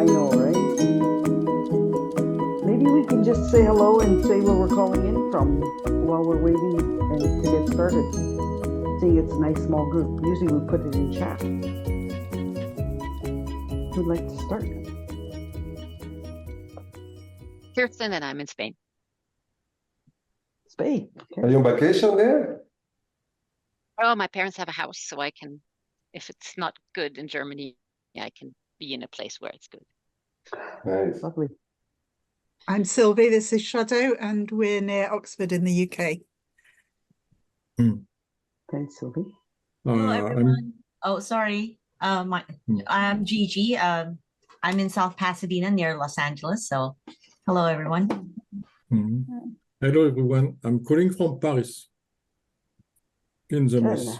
I know, right? Maybe we can just say hello and say where we're calling in from while we're waiting and to get started. Seeing it's a nice small group. Usually we put it in chat. Who'd like to start? Kirsten, and I'm in Spain. Spain. Okay. Are you on vacation there? Oh, my parents have a house, so I can, if it's not good in Germany, I can be in a place where it's good. Nice. Lovely. I'm Sylvie, this is Shadow, and we're near Oxford in the UK. Thanks, Sylvie. Hello, everyone. Oh, sorry. I'm Gigi. I'm in South Pasadena near Los Angeles. So, hello, everyone. Hello, everyone. I'm calling from Paris, in the Miss.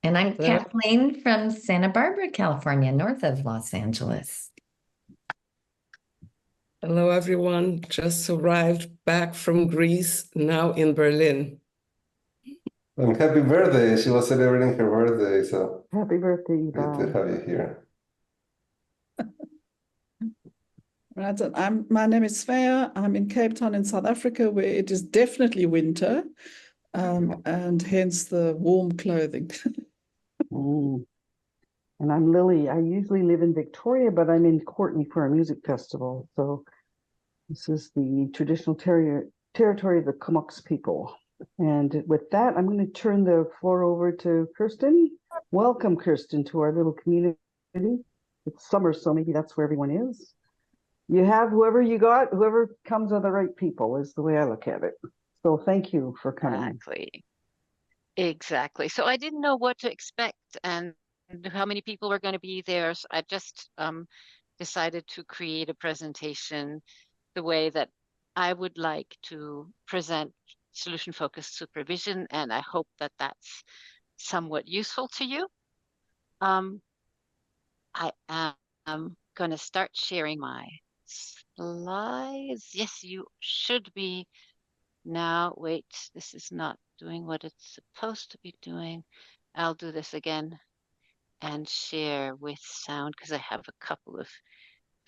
And I'm Kathleen from Santa Barbara, California, north of Los Angeles. Hello, everyone. Just arrived back from Greece, now in Berlin. And happy birthday. She was celebrating her birthday, so happy birthday, good to have you here. Right, my name is Svea. I'm in Cape Town in South Africa, where it is definitely winter, and hence the warm clothing. And I'm Lily. I usually live in Victoria, but I'm in Courtney for a music festival. So this is the traditional territory of the Comox people. And with that, I'm going to turn the floor over to Kirsten. Welcome, Kirsten, to our little community. It's summer, so maybe that's where everyone is. You have whoever you got, whoever comes are the right people is the way I look at it. So thank you for coming. Exactly. So I didn't know what to expect and how many people were going to be there. So I just decided to create a presentation the way that I would like to present solution-focused supervision, and I hope that that's somewhat useful to you. I am going to start sharing my slides. Yes, you should be now. Wait, this is not doing what it's supposed to be doing. I'll do this again and share with sound because I have a couple of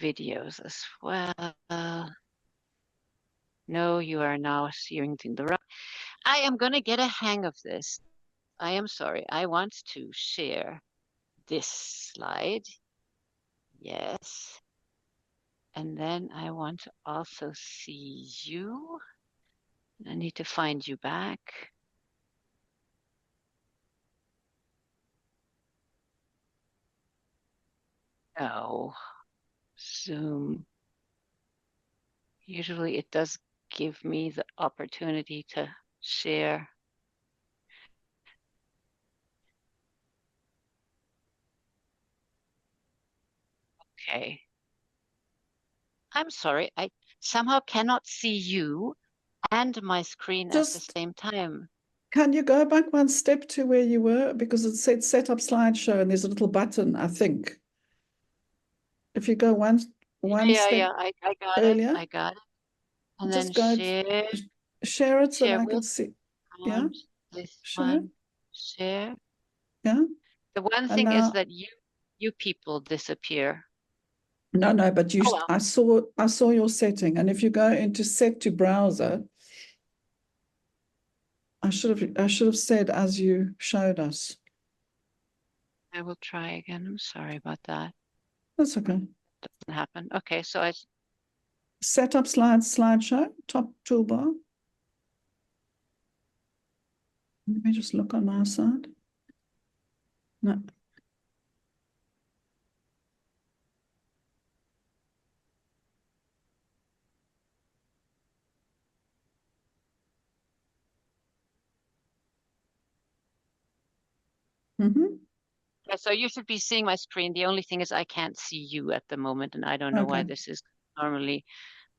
videos as well. No, you are now seeing the right. I am going to get a hang of this. I am sorry. I want to share this slide. Yes. And then I want to also see you. I need to find you back. Oh, Zoom. Usually it does give me the opportunity to share. Okay. I'm sorry, I somehow cannot see you and my screen at the same time. Can you go back one step to where you were? Because it said set up slideshow and there's a little button, I think. If you go one step I got earlier. it. I got it. And just then go share it so I can see. Yeah. This one. Share. Yeah. The one thing is that you people disappear. No, but you. I saw your setting, and if you go into set to browser, I should have said as you showed us. I will try again. I'm sorry about that. That's okay. Doesn't happen. Okay, so I set up slideshow top toolbar. Let me just look on my side. No. Yeah, so you should be seeing my screen. The only thing is I can't see you at the moment, and I don't know why this is normally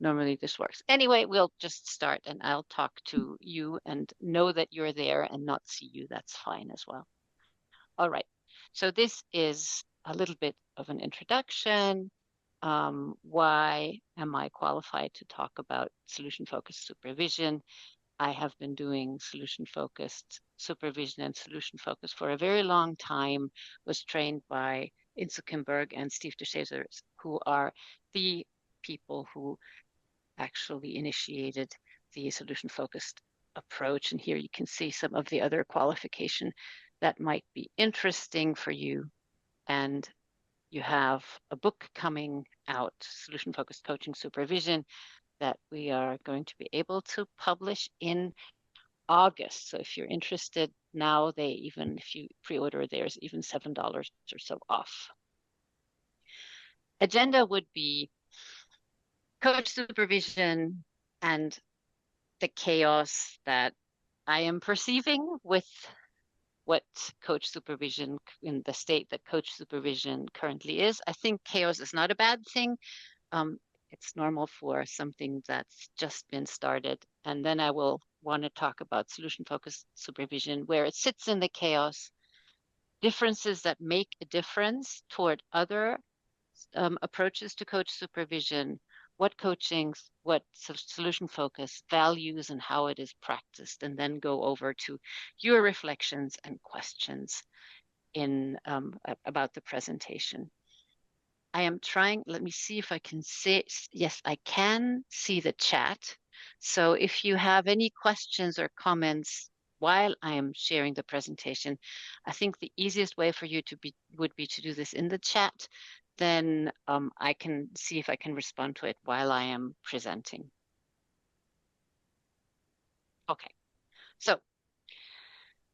this works. Anyway, we'll just start and I'll talk to you and know that you're there and not see you. That's fine as well. All right. So this is a little bit of an introduction. Why am I qualified to talk about solution-focused supervision? I have been doing solution-focused supervision and solution focus for a very long time, was trained by Insukenberg and Steve DeShazer, who are the people who actually initiated the solution-focused approach. And here you can see some of the other qualification that might be interesting for you. And you have a book coming out, Solution-Focused Coaching Supervision, that we are going to be able to publish in August. So if you're interested now, if you pre-order, there's even $7 or so off. Agenda would be coach supervision and the chaos that I am perceiving with what coach supervision in the state that coach supervision currently is. I think chaos is not a bad thing. It's normal for something that's just been started. And then I will want to talk about solution-focused supervision, where it sits in the chaos, differences that make a difference toward other approaches to coach supervision, what solution focus values and how it is practiced, and then go over to your reflections and questions about the presentation. I am trying, let me see if I can see, yes, I can see the chat. So if you have any questions or comments while I am sharing the presentation, I think the easiest way for you would be to do this in the chat. Then I can see if I can respond to it while I am presenting. Okay, so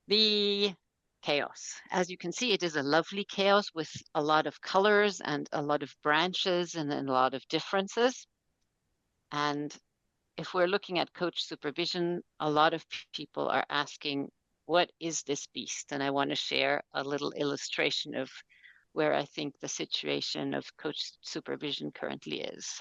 the chaos. As you can see, it is a lovely chaos with a lot of colors and a lot of branches and a lot of differences. And if we're looking at coach supervision, a lot of people are asking, what is this beast? And I want to share a little illustration of where I think the situation of coach supervision currently is.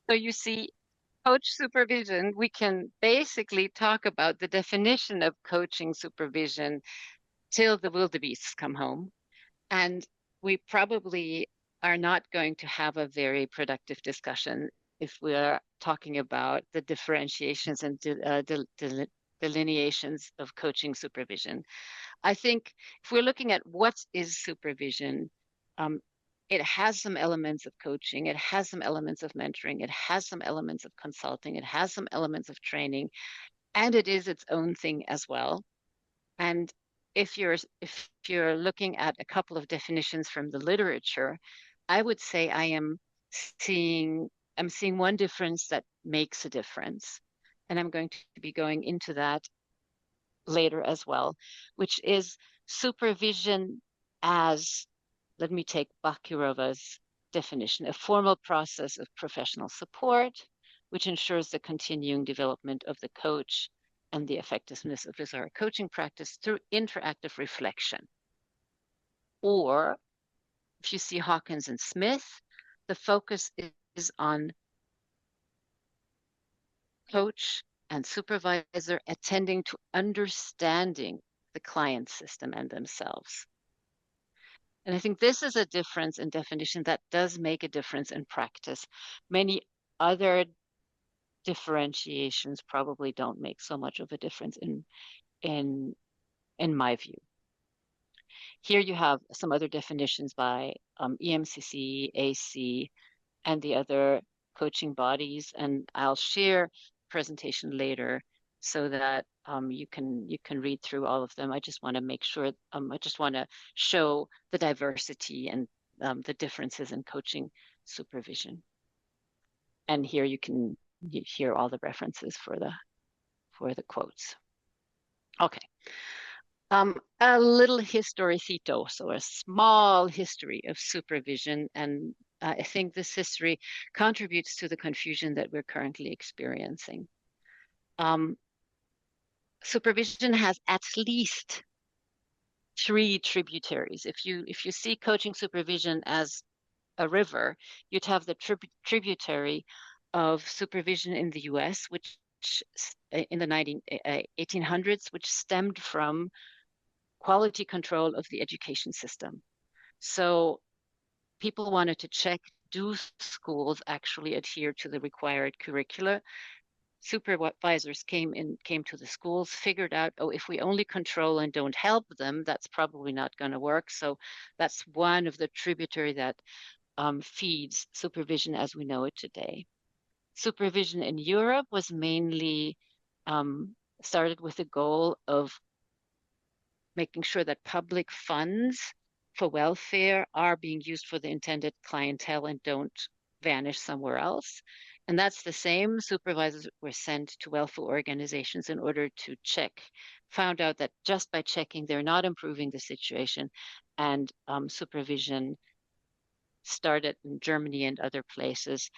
So you see, coach supervision, we can basically talk about the definition of coaching supervision till the wildebeests come home. And we probably are not going to have a very productive discussion if we are talking about the differentiations and delineations of coaching supervision. I think if we're looking at what is supervision, it has some elements of coaching, it has some elements of mentoring, it has some elements of consulting, it has some elements of training, and it is its own thing as well. And if you're looking at a couple of definitions from the literature, I would say I'm seeing one difference that makes a difference. And I'm going to be going into that later as well, which is supervision as, let me take Bakirova's definition, a formal process of professional support, which ensures the continuing development of the coach and the effectiveness of his or her coaching practice through interactive reflection. Or if you see Hawkins and Smith, the focus is on coach and supervisor attending to understanding the client system and themselves. And I think this is a difference in definition that does make a difference in practice. Many other differentiations probably don't make so much of a difference in my view. Here you have some other definitions by EMCC, AC, and the other coaching bodies, and I'll share presentation later so that you can read through all of them. I just want to make sure, I just want to show the diversity and the differences in coaching supervision. And here you can you hear all the references for the quotes. Okay. A little historicito, so a small history of supervision, and I think this history contributes to the confusion that we're currently experiencing. Supervision has at least 3 tributaries. If you see coaching supervision as a river, you'd have the tributary of supervision in the US, which in the 1800s, which stemmed from quality control of the education system. So people wanted to check, do schools actually adhere to the required curricula? Supervisors came to the schools, figured out, oh, if we only control and don't help them, that's probably not going to work. So that's one of the tributary that feeds supervision as we know it today. Supervision in Europe was mainly started with the goal of making sure that public funds for welfare are being used for the intended clientele and don't vanish somewhere else. And that's the same. Supervisors were sent to welfare organizations in order to check, found out that just by checking, they're not improving the situation. And supervision started in Germany and other places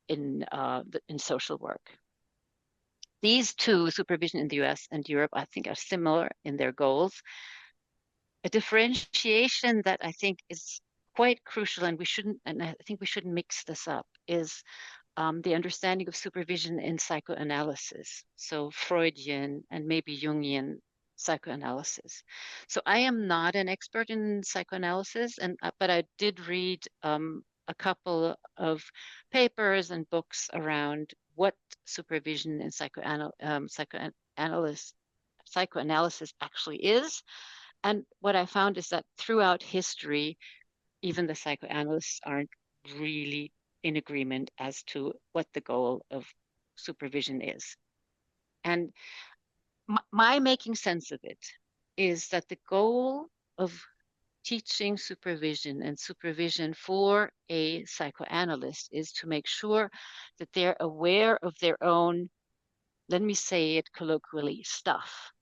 in social work. These two, supervision in the US and Europe, I think are similar in their goals. A differentiation that I think is quite crucial, and I think we shouldn't mix this up, is the understanding of supervision in psychoanalysis. So Freudian and maybe Jungian psychoanalysis. So I am not an expert in psychoanalysis, but I did read a couple of papers and books around what supervision in psychoanalysis actually is. And what I found is that throughout history, even the psychoanalysts aren't really in agreement as to what the goal of supervision is. And my making sense of it is that the goal of teaching supervision and supervision for a psychoanalyst is to make sure that they're aware of their own, let me say it colloquially, stuff,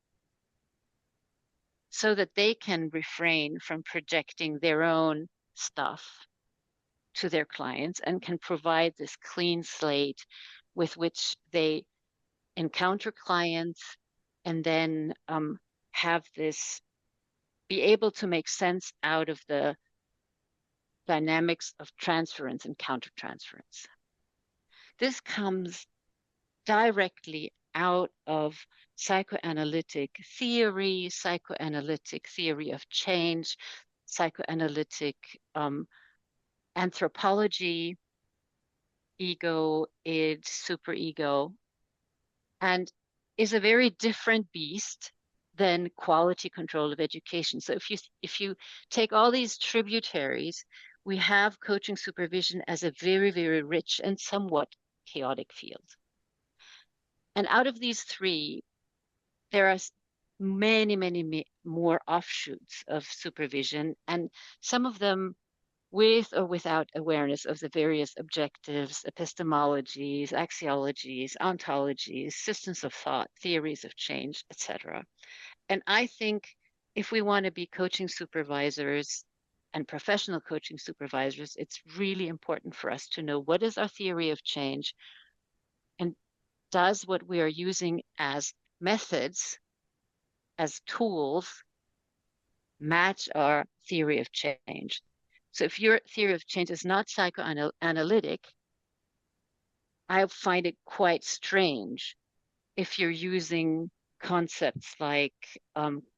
so that they can refrain from projecting their own stuff to their clients and can provide this clean slate with which they encounter clients and then be able to make sense out of the dynamics of transference and countertransference. This comes directly out of psychoanalytic theory of change, psychoanalytic anthropology, ego, id, superego, and is a very different beast than quality control of education. So if you take all these tributaries, we have coaching supervision as a very, very rich and somewhat chaotic field. And out of these 3, there are many, many more offshoots of supervision, and some of them with or without awareness of the various objectives, epistemologies, axiologies, ontologies, systems of thought, theories of change, etc. And I think if we want to be coaching supervisors and professional coaching supervisors, it's really important for us to know what is our theory of change, and does what we are using as methods, as tools, match our theory of change. So if your theory of change is not psychoanalytic, I find it quite strange if you're using concepts like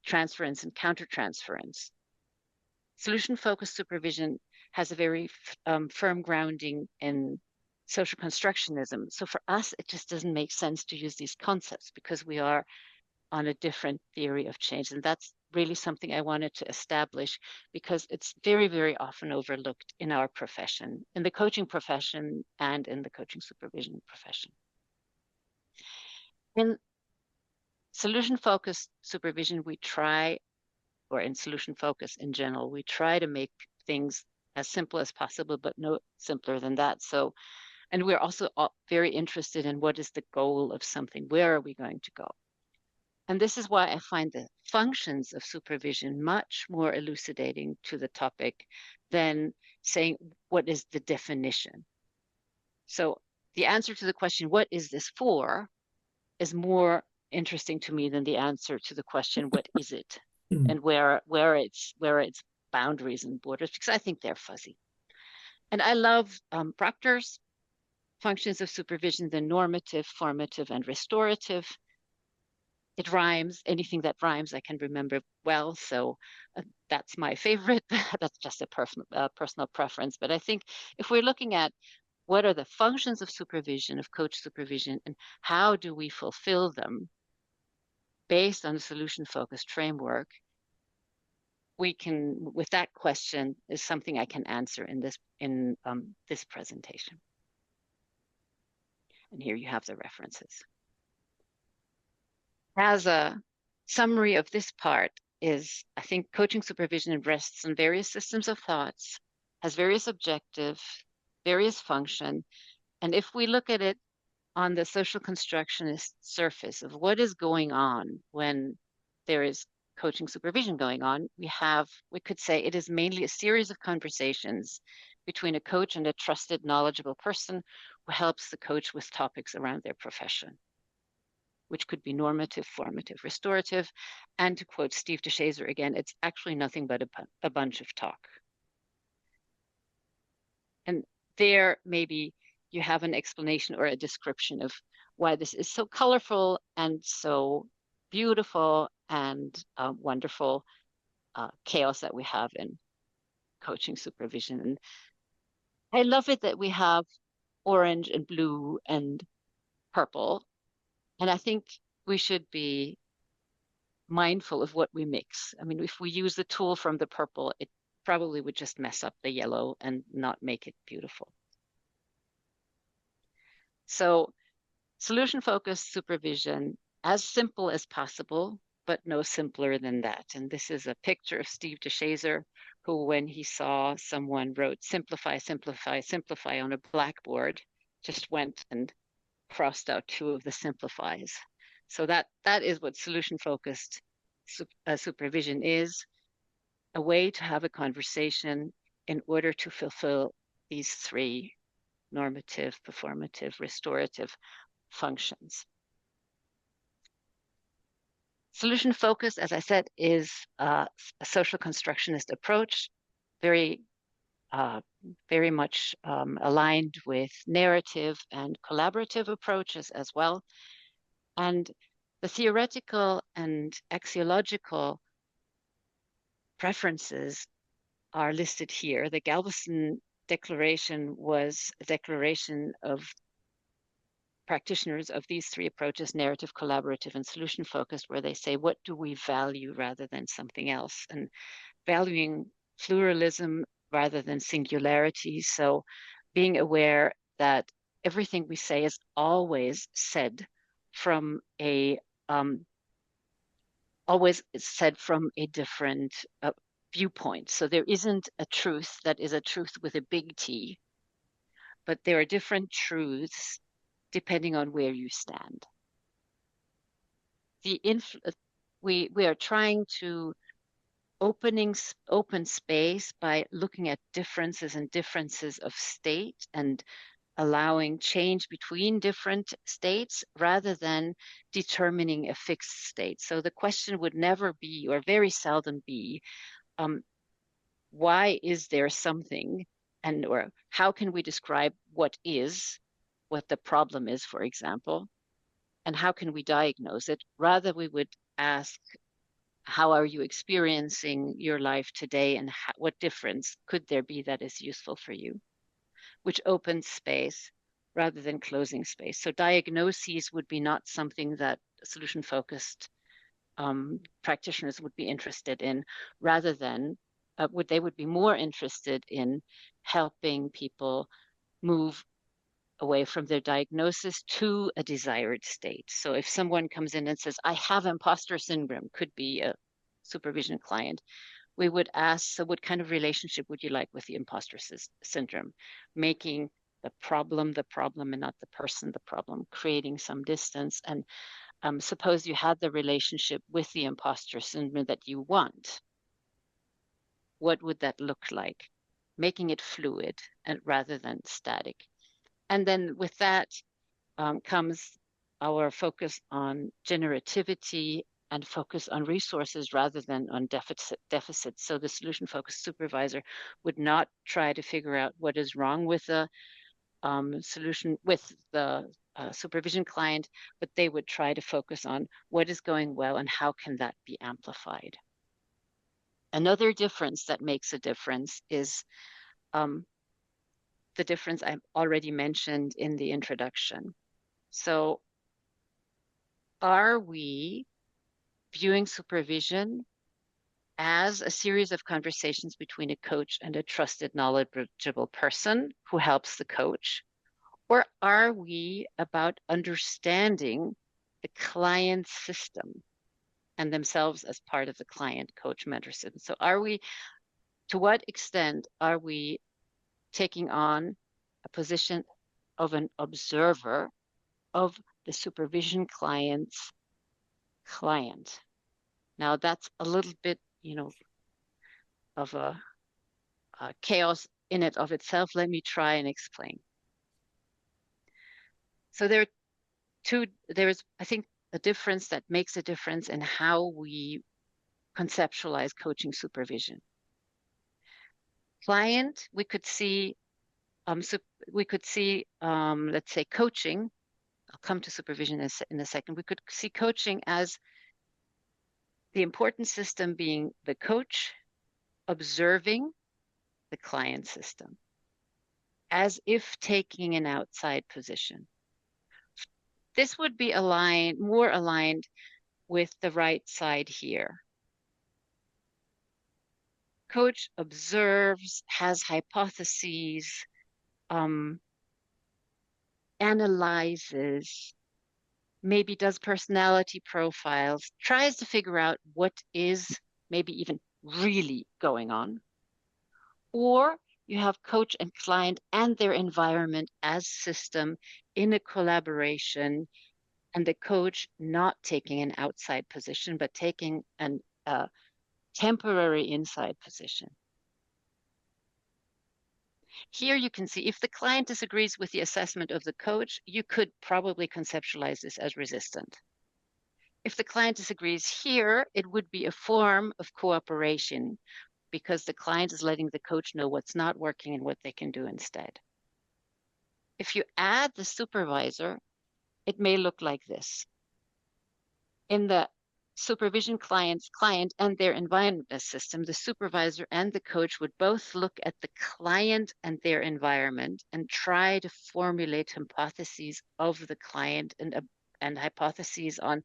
transference and countertransference. Solution-focused supervision has a very firm grounding in social constructionism. So for us, it just doesn't make sense to use these concepts because we are on a different theory of change. And that's really something I wanted to establish because it's very, very often overlooked in our profession, in the coaching profession and in the coaching supervision profession. In solution-focused supervision, or in solution focus in general, we try to make things as simple as possible, but no simpler than that. So And we're also very interested in what is the goal of something, where are we going to go? And this is why I find the functions of supervision much more elucidating to the topic than saying, what is the definition? So the answer to the question, what is this for, is more interesting to me than the answer to the question, what is it? And where its boundaries and borders, because I think they're fuzzy. And I love Proctor's functions of supervision, the normative, formative, and restorative. It rhymes. Anything that rhymes, I can remember well. So that's my favorite. That's just a personal preference. But I think if we're looking at what are the functions of supervision, of coach supervision, and how do we fulfill them based on a solution-focused framework, we can, with that question, is something I can answer in this presentation. And here you have the references. As a summary of this part is, I think coaching supervision rests on various systems of thoughts, has various objectives, various function. And if we look at it on the social constructionist surface of what is going on when there is coaching supervision going on, we could say it is mainly a series of conversations between a coach and a trusted, knowledgeable person who helps the coach with topics around their profession, which could be normative, formative, restorative. And to quote Steve DeShazer again, it's actually nothing but a bunch of talk. And there, maybe you have an explanation or a description of why this is so colorful and so beautiful and wonderful chaos that we have in coaching supervision. And I love it that we have orange and blue and purple. And I think we should be mindful of what we mix. I mean, if we use the tool from the purple, it probably would just mess up the yellow and not make it beautiful. So solution-focused supervision, as simple as possible, but no simpler than that. And this is a picture of Steve DeShazer, who, when he saw someone wrote simplify, simplify, simplify on a blackboard, just went and crossed out 2 of the simplifies. So that is what solution-focused supervision is, a way to have a conversation in order to fulfill these 3 normative, performative, restorative functions. Solution focus, as I said, is a social constructionist approach, very much aligned with narrative and collaborative approaches as well. And the theoretical and axiological preferences are listed here. The Galveston Declaration was a declaration of practitioners of these 3 approaches, narrative, collaborative, and solution-focused, where they say, what do we value rather than something else? And valuing pluralism rather than singularity. So being aware that everything we say is always said from a different viewpoint. So there isn't a truth that is a truth with a big T, but there are different truths depending on where you stand. We are trying to open space by looking at differences of state and allowing change between different states rather than determining a fixed state. So the question would never be, or very seldom be, why is there something, or how can we describe what the problem is, for example, and how can we diagnose it? Rather, we would ask, how are you experiencing your life today, and what difference could there be that is useful for you? Which opens space rather than closing space. So diagnoses would be not something that solution-focused practitioners would be interested in, rather than they would be more interested in helping people move away from their diagnosis to a desired state. So if someone comes in and says, I have imposter syndrome, could be a supervision client, we would ask, so what kind of relationship would you like with the imposter syndrome? Making the problem and not the person, the problem, creating some distance. And suppose you had the relationship with the imposter syndrome that you want. What would that look like? Making it fluid and rather than static. And then with that comes our focus on generativity and focus on resources rather than on deficits. So the solution-focused supervisor would not try to figure out what is wrong with the solution with the supervision client, but they would try to focus on what is going well and how can that be amplified. Another difference that makes a difference is the difference I've already mentioned in the introduction. So are we viewing supervision as a series of conversations between a coach and a trusted, knowledgeable person who helps the coach? Or are we about understanding the client's system and themselves as part of the client-coach mentor system? So to what extent are we taking on a position of an observer of the supervision client's client? Now that's a little bit, of a chaos in it of itself. Let me try and explain. So there's, I think, a difference that makes a difference in how we conceptualize coaching supervision. Client, we could see, let's say coaching, I'll come to supervision in a second. We could see coaching as the important system being the coach observing the client system, as if taking an outside position. This would be more aligned with the right side here. Coach observes, has hypotheses, analyzes, maybe does personality profiles, tries to figure out what is maybe even really going on. Or you have coach and client and their environment as system in a collaboration, and the coach not taking an outside position, but taking a temporary inside position. Here you can see if the client disagrees with the assessment of the coach, you could probably conceptualize this as resistant. If the client disagrees here, it would be a form of cooperation because the client is letting the coach know what's not working and what they can do instead. If you add the supervisor, it may look like this. In the supervision client and their environment system, the supervisor and the coach would both look at the client and their environment and try to formulate hypotheses of the client and hypotheses on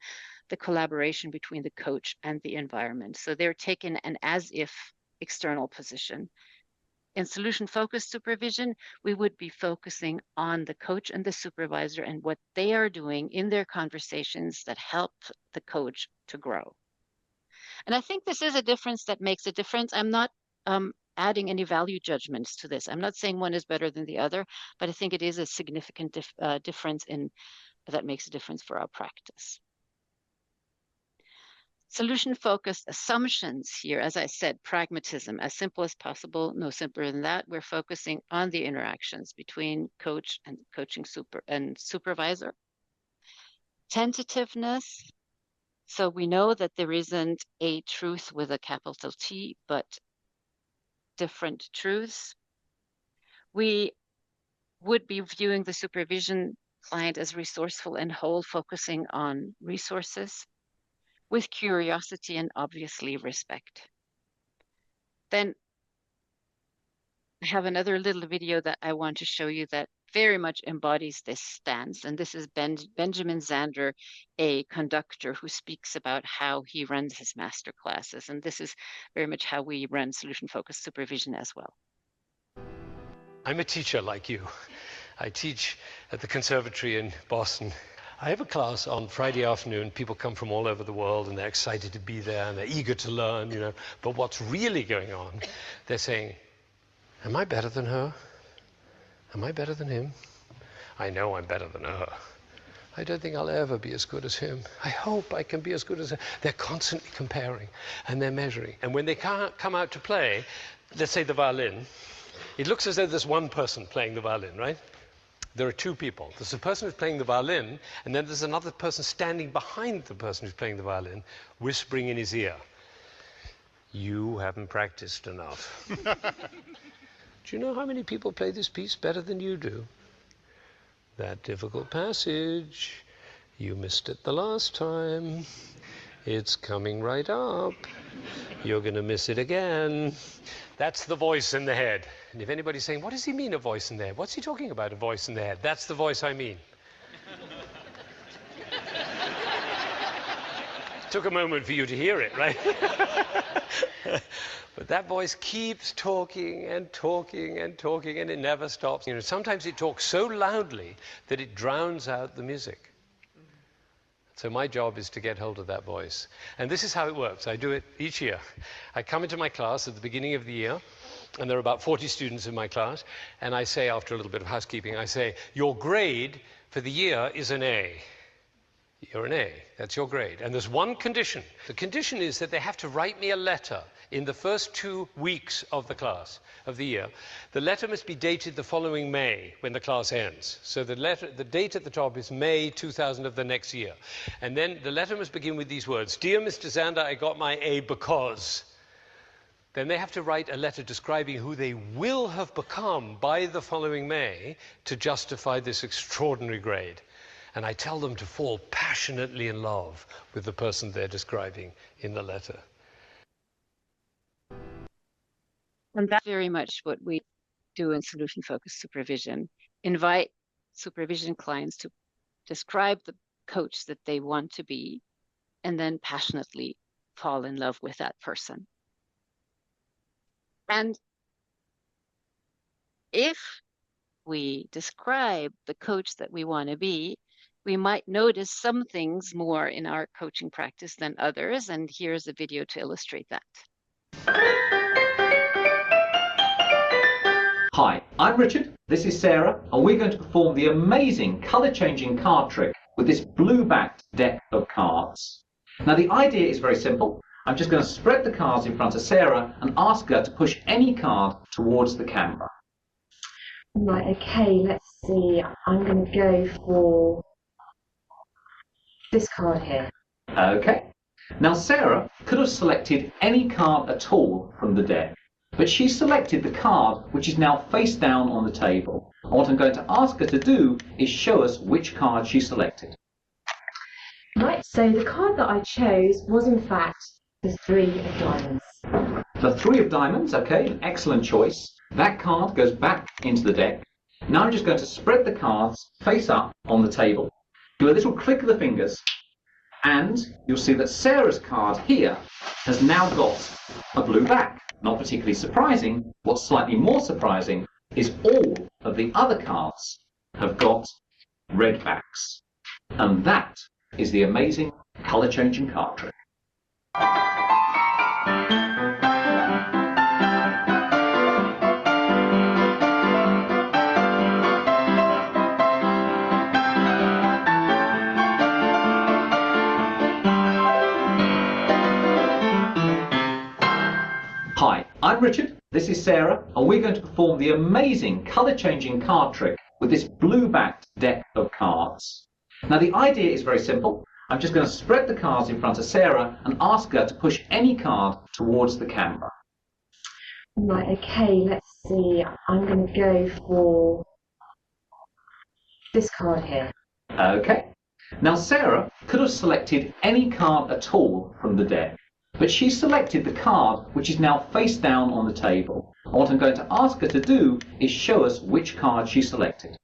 the collaboration between the coach and the environment. So they're taking an as-if external position. In solution-focused supervision, we would be focusing on the coach and the supervisor and what they are doing in their conversations that help the coach to grow. And I think this is a difference that makes a difference. I'm not adding any value judgments to this. I'm not saying one is better than the other, but I think it is a significant difference that makes a difference for our practice. Solution-focused assumptions here, as I said, pragmatism, as simple as possible, no simpler than that. We're focusing on the interactions between coach and supervisor. Tentativeness, so we know that there isn't a truth with a capital T, but different truths. We would be viewing the supervision client as resourceful and whole, focusing on resources, with curiosity and obviously respect. Then I have another little video that I want to show you that very much embodies this stance. And this is Benjamin Zander, a conductor who speaks about how he runs his master classes. And this is very much how we run solution-focused supervision as well. I'm a teacher like you. I teach at the conservatory in Boston. I have a class on Friday afternoon. People come from all over the world and they're excited to be there and they're eager to learn, But what's really going on, they're saying, am I better than her? Am I better than him? I know I'm better than her. I don't think I'll ever be as good as him. I hope I can be as good as her. They're constantly comparing and they're measuring. And when they can't come out to play, let's say the violin, it looks as though there's one person playing the violin, right? There are two people. There's a person who's playing the violin, and then there's another person standing behind the person who's playing the violin, whispering in his ear, "You haven't practiced enough." Do you know how many people play this piece better than you do? That difficult passage, you missed it the last time. It's coming right up. You're going to miss it again. That's the voice in the head. And if anybody's saying, what does he mean, a voice in the head? What's he talking about, a voice in the head? That's the voice I mean. Took a moment for you to hear it, right? But that voice keeps talking and talking and talking, and it never stops. You know, sometimes it talks so loudly that it drowns out the music. So my job is to get hold of that voice. And this is how it works. I do it each year. I come into my class at the beginning of the year, and there are about 40 students in my class, and I say, after a little bit of housekeeping, I say, your grade for the year is an A. You're an A. That's your grade. And there's one condition. The condition is that they have to write me a letter in the first 2 weeks of the class, of the year. The letter must be dated the following May, when the class ends. So the date at the top is May 2000 of the next year. And then the letter must begin with these words: "Dear Mr. Zander, I got my A because..." Then they have to write a letter describing who they will have become by the following May to justify this extraordinary grade. And I tell them to fall passionately in love with the person they're describing in the letter. And that's very much what we do in solution-focused supervision. Invite supervision clients to describe the coach that they want to be, and then passionately fall in love with that person. And if we describe the coach that we want to be, we might notice some things more in our coaching practice than others. And here's a video to illustrate that. Hi, I'm Richard, this is Sarah, and we're going to perform the amazing colour-changing card trick with this blue-backed deck of cards. Now the idea is very simple. I'm just going to spread the cards in front of Sarah and ask her to push any card towards the camera. Right, okay, let's see. I'm going to go for this card here. Okay. Now Sarah could have selected any card at all from the deck, but she selected the card which is now face down on the table. And what I'm going to ask her to do is show us which card she selected. Right, so the card that I chose was in fact the 3 of diamonds. The 3 of diamonds, okay, an excellent choice. That card goes back into the deck. Now I'm just going to spread the cards face up on the table. Do a little click of the fingers, and you'll see that Sarah's card here has now got a blue back. Not particularly surprising. What's slightly more surprising is all of the other cards have got red backs. And that is the amazing colour-changing card trick. Hi, I'm Richard, this is Sarah, and we're going to perform the amazing colour-changing card trick with this blue-backed deck of cards. Now the idea is very simple. I'm just going to spread the cards in front of Sarah and ask her to push any card towards the camera. Right, okay, let's see. I'm going to go for this card here. Okay. Now Sarah could have selected any card at all from the deck, but she selected the card which is now face down on the table. And what I'm going to ask her to do is show us which card she selected.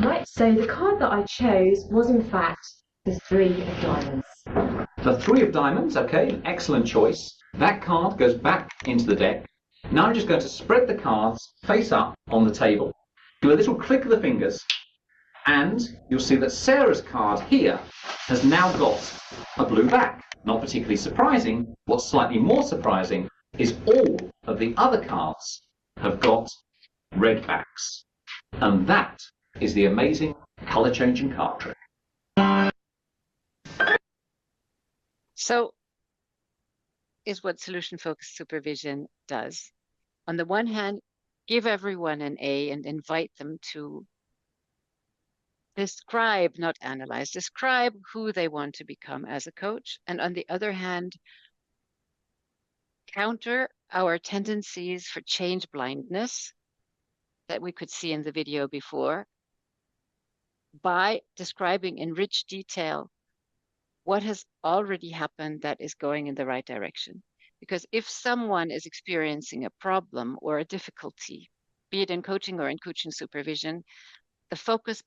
Right, so the card that I chose was in fact the 3 of diamonds. The 3 of diamonds, okay, an excellent choice. That card goes back into the deck. Now I'm just going to spread the cards face up on the table. Do a little click of the fingers, and you'll see that Sarah's card here has now got a blue back. Not particularly surprising. What's slightly more surprising is all of the other cards have got red backs. And that is the amazing color changing card trick. So is what solution-focused supervision does. On the one hand, give everyone an A and invite them to describe, not analyze, describe who they want to become as a coach. And on the other hand, counter our tendencies for change blindness that we could see in the video before by describing in rich detail what has already happened that is going in the right direction. Because if someone is experiencing a problem or a difficulty, be it in coaching or in coaching supervision, the focus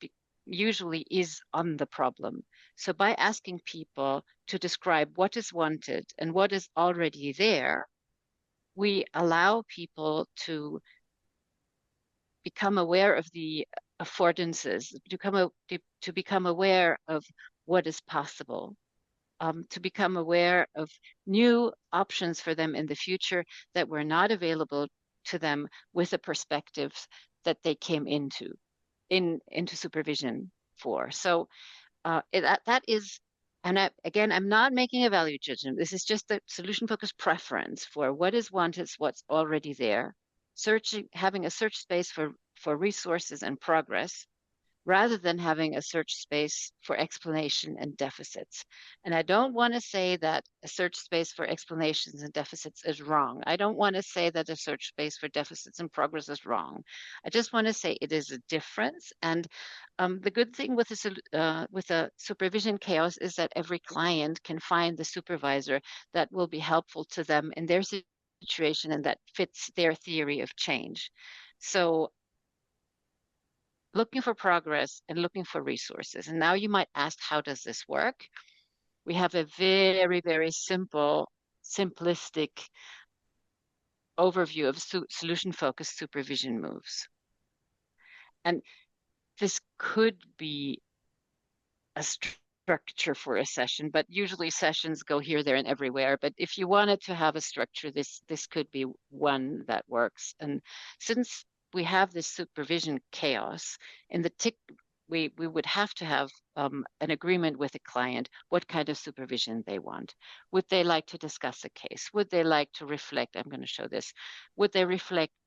usually is on the problem. So by asking people to describe what is wanted and what is already there, we allow people to become aware of the affordances, to become aware of what is possible, to become aware of new options for them in the future that were not available to them with the perspectives that they came into supervision for. So that is, and again, I'm not making a value judgment. This is just a solution-focused preference for what is wanted, what's already there, having a search space for resources and progress, rather than having a search space for explanation and deficits. And I don't want to say that a search space for explanations and deficits is wrong. I don't want to say that a search space for deficits and progress is wrong. I just want to say it is a difference. And the good thing with a supervision chaos is that every client can find the supervisor that will be helpful to them in their situation and that fits their theory of change. So looking for progress and looking for resources. And now you might ask, how does this work? We have a very, very simplistic overview of solution-focused supervision moves. And this could be a structure for a session, but usually sessions go here, there, and everywhere. But if you wanted to have a structure, this could be one that works. And since we have this supervision chaos in the tick, we would have to have an agreement with the client what kind of supervision they want. Would they like to discuss a case? Would they like to reflect? I'm going to show this. Would they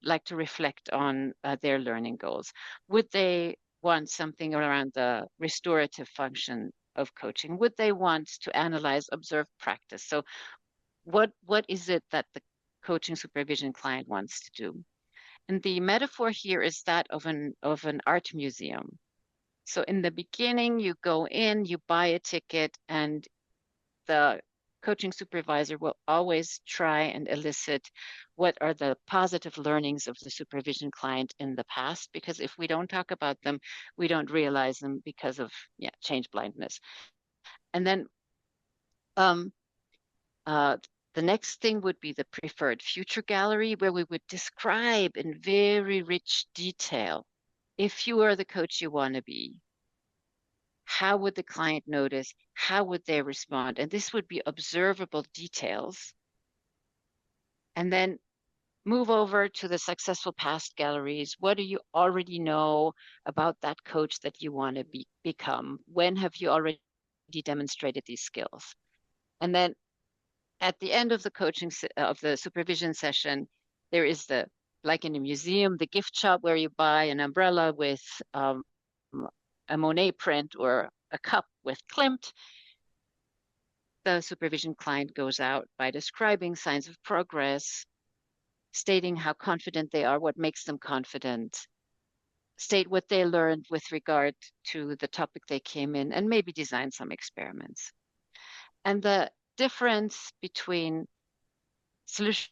like to reflect on their learning goals? Would they want something around the restorative function of coaching? Would they want to analyze, observe, practice? So what is it that the coaching supervision client wants to do? And the metaphor here is that of an art museum. So in the beginning, you go in, you buy a ticket, and the coaching supervisor will always try and elicit what are the positive learnings of the supervision client in the past, because if we don't talk about them, we don't realize them because of change blindness. And then the next thing would be the preferred future gallery, where we would describe in very rich detail, if you are the coach you want to be, how would the client notice? How would they respond? And this would be observable details. And then move over to the successful past galleries. What do you already know about that coach that you want to become? When have you already demonstrated these skills? And then at the end of the coaching of the supervision session, there is like in a museum, the gift shop where you buy an umbrella with a Monet print or a cup with Klimt. The supervision client goes out by describing signs of progress, stating how confident they are, what makes them confident, state what they learned with regard to the topic they came in, and maybe design some experiments. And the difference between solution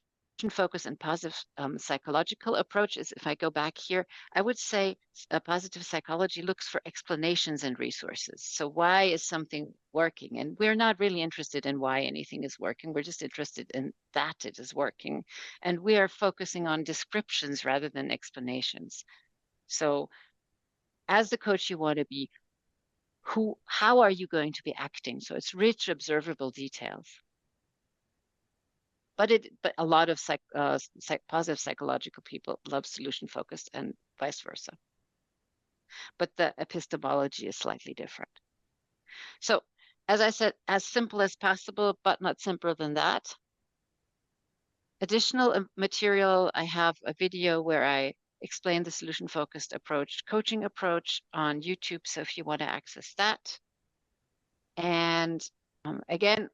focus and positive psychological approach is, if I go back here, I would say positive psychology looks for explanations and resources. So why is something working? And we're not really interested in why anything is working. We're just interested in that it is working. And we are focusing on descriptions rather than explanations. So as the coach you want to be, how are you going to be acting? So it's rich, observable details. But a lot of positive psychological people love solution focused and vice versa. but the epistemology is slightly different. So, as I said, as simple as possible, but not simpler than that. Additional material, I have a video where I explain the solution-focused approach, coaching approach on YouTube, so if you want to access that. And again,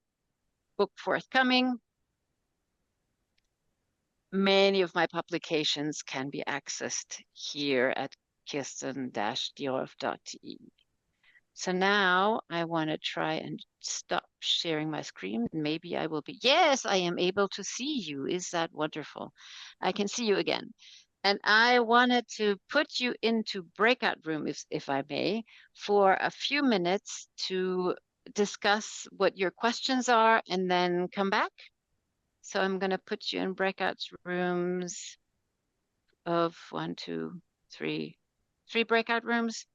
book forthcoming. Many of my publications can be accessed here at kirsten-dierolf.de. So now I want to try and stop sharing my screen. Maybe I will be, yes, I am able to see you. Is that wonderful? I can see you again. And I wanted to put you into breakout rooms, if I may, for a few minutes to discuss what your questions are and then come back. So I'm going to put you in breakout rooms of 1, 2, 3 breakout rooms,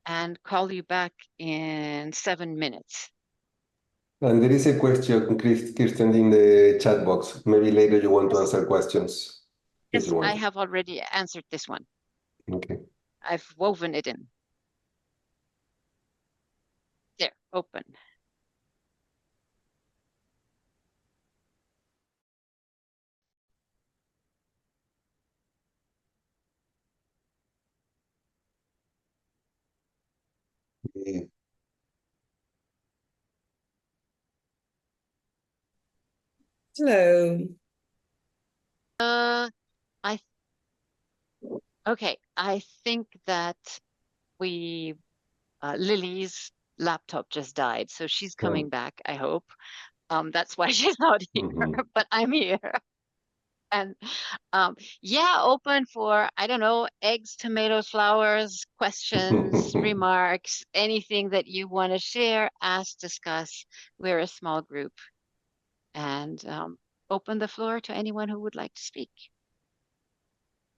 and call you back in 7 minutes. And there is a question, Kirsten, in the chat box. Maybe later you want to answer questions. Yes, I have already answered this one. Okay. I've woven it in. There, open. Yeah. Hello. Okay, I think that Lily's laptop just died, so she's coming back, I hope. That's why she's not here, but I'm here. And yeah, open for, I don't know, eggs, tomatoes, flowers, questions, remarks, anything that you want to share, ask, discuss. We're a small group. And open the floor to anyone who would like to speak.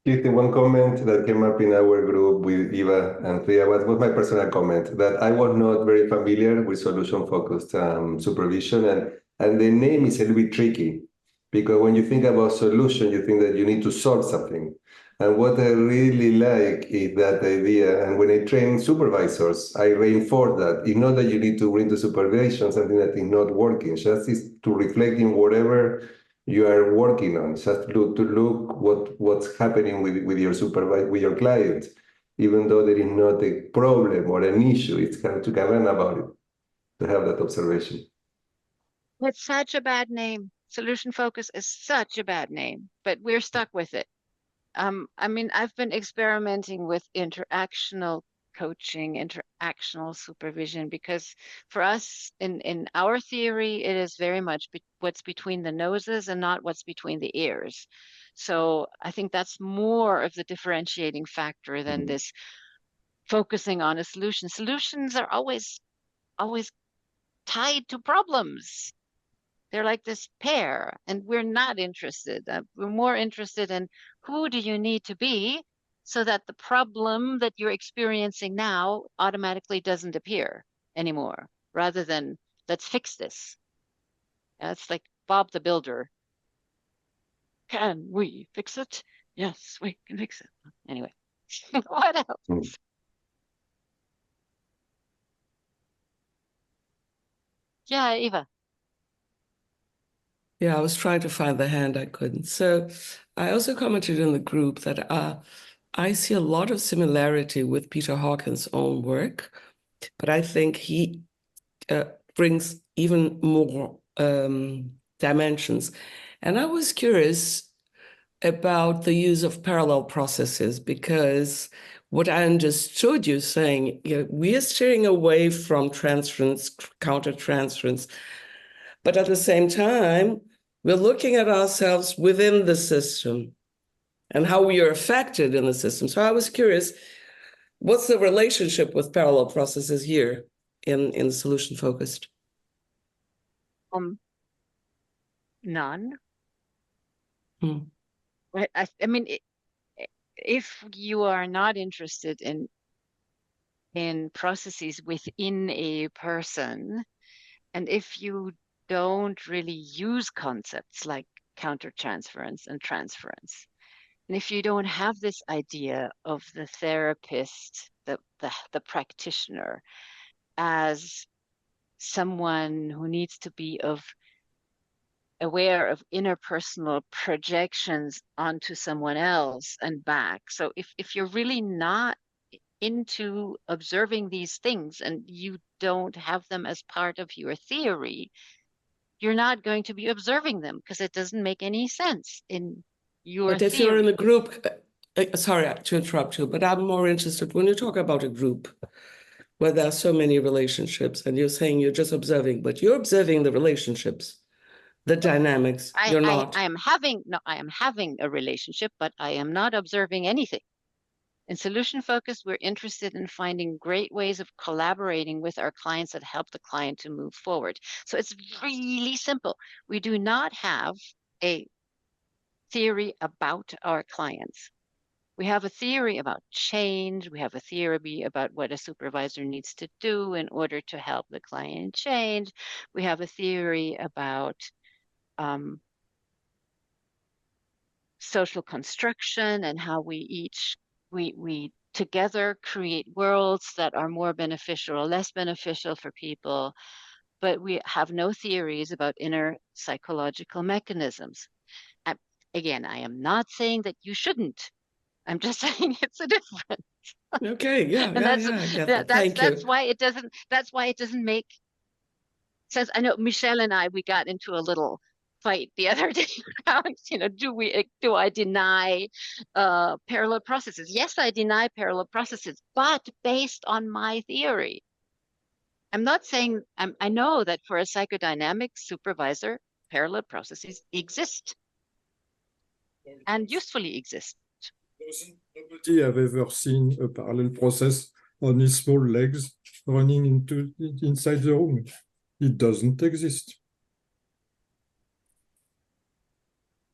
Kirsten, one comment that came up in our group with Eva and Thea was my personal comment, that I was not very familiar with solution-focused supervision, and the name is a little bit tricky, because when you think about solution, you think that you need to solve something. And what I really like is that idea, and when I train supervisors, I reinforce that. It's not that you need to bring to supervision something that is not working, just is to reflect in whatever you are working on, just to look what's happening with your with your client, even though there is not a problem or an issue, it's kind of to learn about it, to have that observation. It's such a bad name. Solution focus is such a bad name, but we're stuck with it. I mean, I've been experimenting with interactional coaching, interactional supervision, because for us in our theory, it is very much what's between the noses and not what's between the ears. So I think that's more of the differentiating factor than this focusing on a solution. Solutions are always tied to problems. They're like this pair, and we're not interested. We're more interested in who do you need to be so that the problem that you're experiencing now automatically doesn't appear anymore, rather than let's fix this. It's like Bob the Builder. Can we fix it? Yes, we can fix it. Anyway, what else? Yeah, Eva. Yeah, I was trying to find the hand, I couldn't. So I also commented in the group that I see a lot of similarity with Peter Hawkins' own work, but I think he brings even more dimensions. And I was curious about the use of parallel processes, because what I understood you saying, we are steering away from transference, counter-transference, but at the same time, we're looking at ourselves within the system and how we are affected in the system. So I was curious, what's the relationship with parallel processes here in solution-focused? None. Right. I mean, if you are not interested in processes within a person, and if you don't really use concepts like countertransference and transference, And if you don't have this idea of the therapist, the practitioner, as someone who needs to be aware of interpersonal projections onto someone else and back. So if you're really not into observing these things and you don't have them as part of your theory, you're not going to be observing them because it doesn't make any sense in your But if you're in a group, sorry to interrupt you, but I'm more interested when you talk about a group where there are so many relationships and you're saying you're just observing, but you're observing the relationships, the dynamics. You're not. I am having a relationship, but I am not observing anything. In Solution Focus, we're interested in finding great ways of collaborating with our clients that help the client to move forward. So it's really simple. We do not have a theory about our clients. We have a theory about change. We have a theory about what a supervisor needs to do in order to help the client change. We have a theory about social construction and how we together create worlds that are more beneficial or less beneficial for people, but we have no theories about inner psychological mechanisms. Again, I am not saying that you shouldn't. I'm just saying it's a difference. Okay, yeah, And I get that. Thank you. That's why it doesn't make sense. I know Michelle and we got into a little fight the other day about, do I deny parallel processes? Yes, I deny parallel processes, but based on my theory. I'm not saying, I know that for a psychodynamic supervisor, parallel processes exist and usefully exist. Nobody have ever seen a parallel process on his small legs running inside the room. It doesn't exist.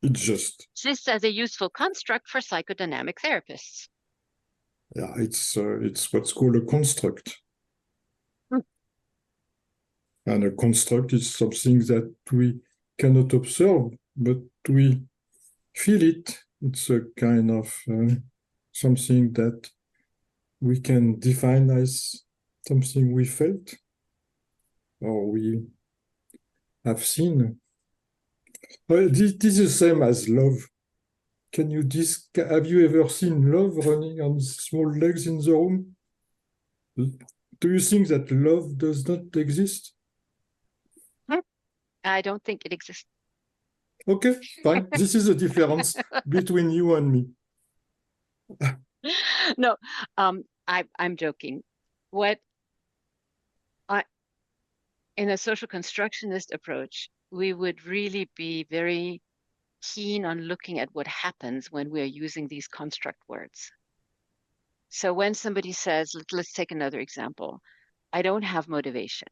It just exists as a useful construct for psychodynamic therapists. Yeah, it's what's called a construct. And a construct is something that we cannot observe, but we feel it. It's a kind of something that we can define as something we felt or we have seen. This is the same as love. Have you ever seen love running on small legs in the room? Do you think that love does not exist? I don't think it exists. Okay, fine. This is the difference between you and me. No, I'm joking. In a social constructionist approach, we would really be very keen on looking at what happens when we're using these construct words. So when somebody says, let's take another example, I don't have motivation.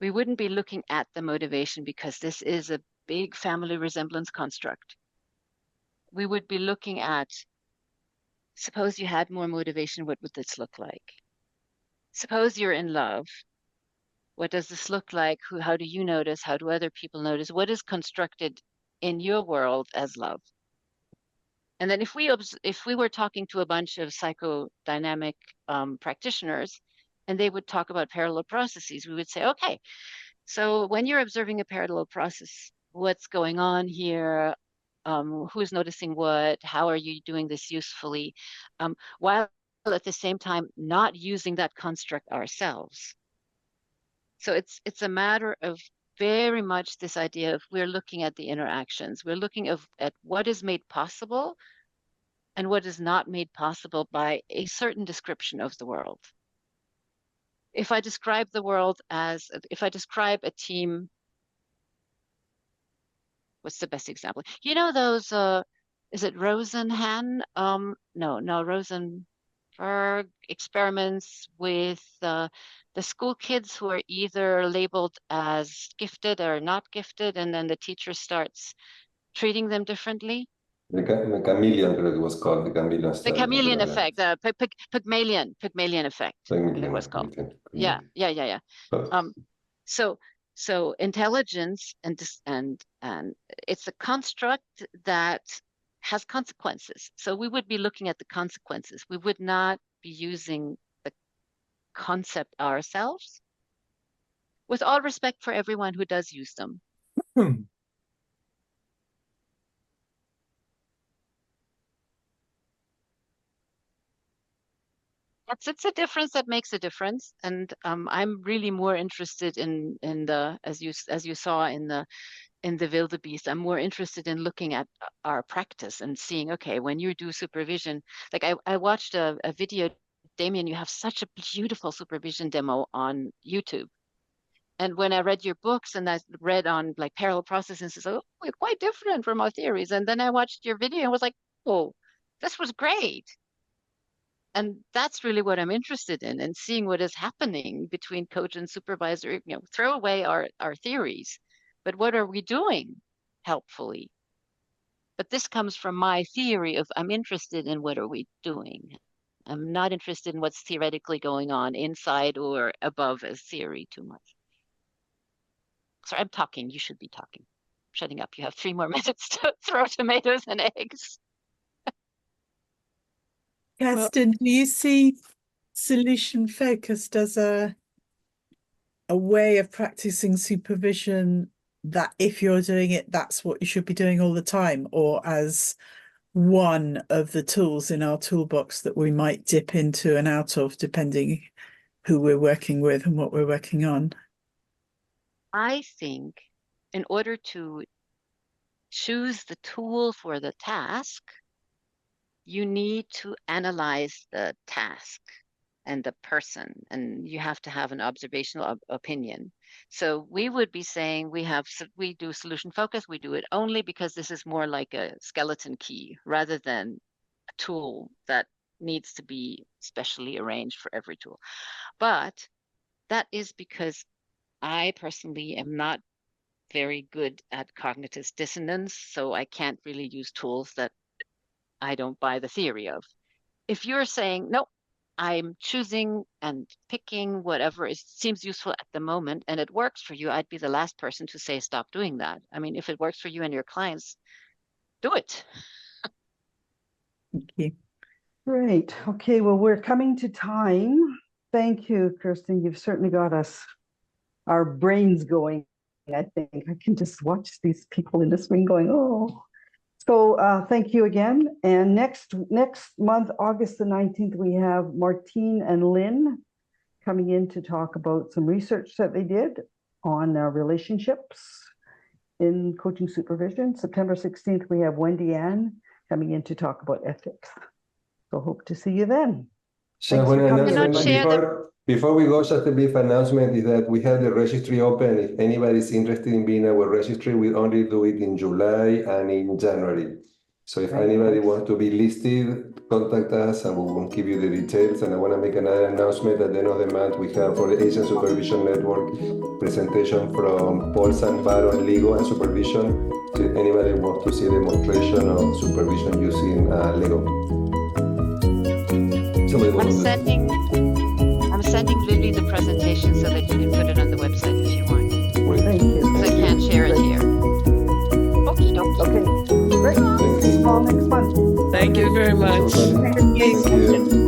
We wouldn't be looking at the motivation because this is a big family resemblance construct. We would be looking at, suppose you had more motivation, what would this look like? Suppose you're in love. What does this look like? How do you notice? How do other people notice? What is constructed in your world as love? And then if we were talking to a bunch of psychodynamic practitioners, and they would talk about parallel processes, we would say, okay, so when you're observing a parallel process, what's going on here? Who's noticing what? How are you doing this usefully? While at the same time not using that construct ourselves. So it's a matter of very much this idea of we're looking at the interactions. We're looking at what is made possible and what is not made possible by a certain description of the world. If I describe the world if I describe a team, what's the best example? You know those, is it Rosenhan? No, Rosenberg experiments with the school kids who are either labeled as gifted or not gifted, and then the teacher starts treating them differently. The chameleon, creo que was called, the chameleon The study. chameleon effect, the Pygmalion effect, it was called. Yeah. So intelligence and it's a construct that has consequences. So we would be looking at the consequences. We would not be using the concept ourselves, with all respect for everyone who does use them. It's a difference that makes a difference, and I'm really more interested in the, as you saw in the wildebeest, I'm more interested in looking at our practice and seeing, okay, when you do supervision, like I watched a video, Damien, you have such a beautiful supervision demo on YouTube. And when I read your books and I read on like parallel processes, it's like, oh, it's quite different from our theories. And then I watched your video and was like, oh, this was great. And that's really what I'm interested in, and seeing what is happening between coach and supervisor. Throw away our theories, but what are we doing helpfully? But this comes from my theory of, I'm interested in what are we doing. I'm not interested in what's theoretically going on inside or above as theory too much. Sorry, I'm talking. You should be talking. Shutting up. You have 3 more minutes to throw tomatoes and eggs. Kirsten, do you see solution focused as a way of practicing supervision that if you're doing it, that's what you should be doing all the time, or as one of the tools in our toolbox that we might dip into and out of depending who we're working with and what we're working on? I think in order to choose the tool for the task, you need to analyze the task and the person, and you have to have an observational opinion. So we would be saying we do solution focus, we do it only because this is more like a skeleton key rather than a tool that needs to be specially arranged for every tool. But that is because I personally am not very good at cognitive dissonance, so I can't really use tools that I don't buy the theory of. If you're saying, no, I'm choosing and picking whatever seems useful at the moment and it works for you, I'd be the last person to say stop doing that. I mean, if it works for you and your clients, do it. Thank you. Great. Okay, well, we're coming to time. Thank you, Kirsten. You've certainly got our brains going. I think I can just watch these people in the screen going, oh. So thank you again. And next month, August the 19th, we have Martine and Lynn coming in to talk about some research that they did on relationships in coaching supervision. September 16th, we have Wendy Ann coming in to talk about ethics. So hope to see you then. So one announcement before we go, just a brief announcement is that we have the registry open. If anybody is interested in being our registry, we only do it in July and in January. So if anybody wants to be listed, contact us and we will give you the details. And I want to make another announcement. At the end of the month, we have for the Asian Supervision Network presentation from Paul Sanfaro and Lego and Supervision. So if anybody wants to see a demonstration of supervision using Lego. I'm sending Vivi the presentation so that you can put it on the website if you want. Thank you. Because I can't share it here. Okay, great. See you all next month. Thank you very much. Thank you.